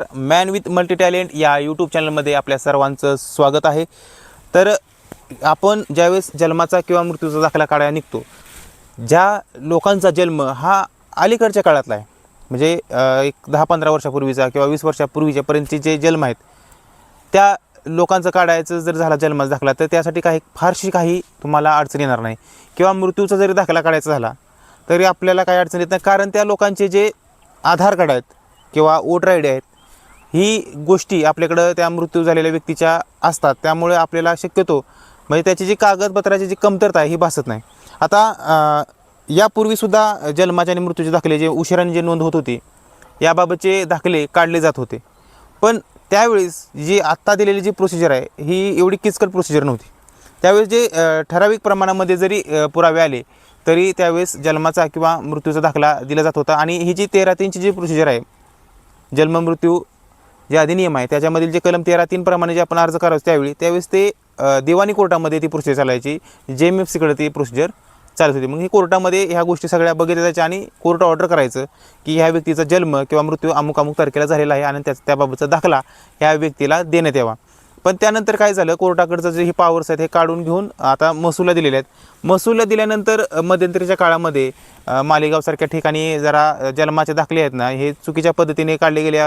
Man with multi talent या YouTube चॅनलमध्ये आपल्या सर्वांचं स्वागत आहे. तर आपण ज्यावेळेस जन्माचा किंवा मृत्यूचा दाखला काढायला निघतो, ज्या लोकांचा जन्म हा अलीकडच्या काळातला आहे, म्हणजे एक 10-15 वर्षापूर्वीचा किंवा 20 वर्षापूर्वीच्यापर्यंतचे जे जन्म आहेत, त्या लोकांचं काढायचं जर झाला जन्माचा दाखला, तर त्यासाठी फारशी काही तुम्हाला अडचण येणार नाही. किंवा मृत्यूचा जरी दाखला काढायचा झाला तरी आपल्याला काही अडचण येत नाही, कारण त्या लोकांचे जे आधार कार्ड आहेत किंवा वोटर आय डी आहेत, ही गोष्टी आपल्याकडं त्या मृत्यू झालेल्या व्यक्तीच्या असतात. त्यामुळे आपल्याला शक्यतो म्हणजे त्याची जी कागदपत्राची जी कमतरता आहे ही भासत नाही. आता यापूर्वीसुद्धा जन्माचे आणि मृत्यूचे दाखले जे उशिराने जे नोंद होत होती, याबाबतचे दाखले काढले जात होते. पण त्यावेळेस जी आत्ता दिलेली जी प्रोसिजर आहे ही एवढी किचकट प्रोसिजर नव्हती. त्यावेळेस जे ठराविक प्रमाणामध्ये जरी पुरावे आले तरी त्यावेळेस जन्माचा किंवा मृत्यूचा दाखला दिला जात होता. आणि ही जी 13(3) जी प्रोसिजर आहे, जन्म मृत्यू जे अधिनियम आहे त्याच्यामधील जे कलम 13(3) प्रमाणे जे आपण अर्ज करायचो त्यावेळेस ते दिवाणी कोर्टामध्ये ती प्रोसिजर चालायची. JMFCकडे ती प्रोसिजर चालत होती. मग ही कोर्टामध्ये ह्या गोष्टी सगळ्या बघितल्या जायच्या आणि कोर्ट ऑर्डर करायचं की ह्या व्यक्तीचा जन्म किंवा मृत्यू अमुक अमुक तारखेला झालेला आहे आणि त्याबाबतचा दाखला ह्या व्यक्तीला देण्यात यावा. पण त्यानंतर काय झालं, कोर्टाकडचं जे ही पॉवर्स आहेत हे काढून घेऊन आता महसूलला दिलेले आहेत. महसूलला दिल्यानंतर मध्यंतरीच्या काळामध्ये मालेगावसारख्या ठिकाणी जरा जन्माचे दाखले आहेत ना, हे चुकीच्या पद्धतीने काढले गेले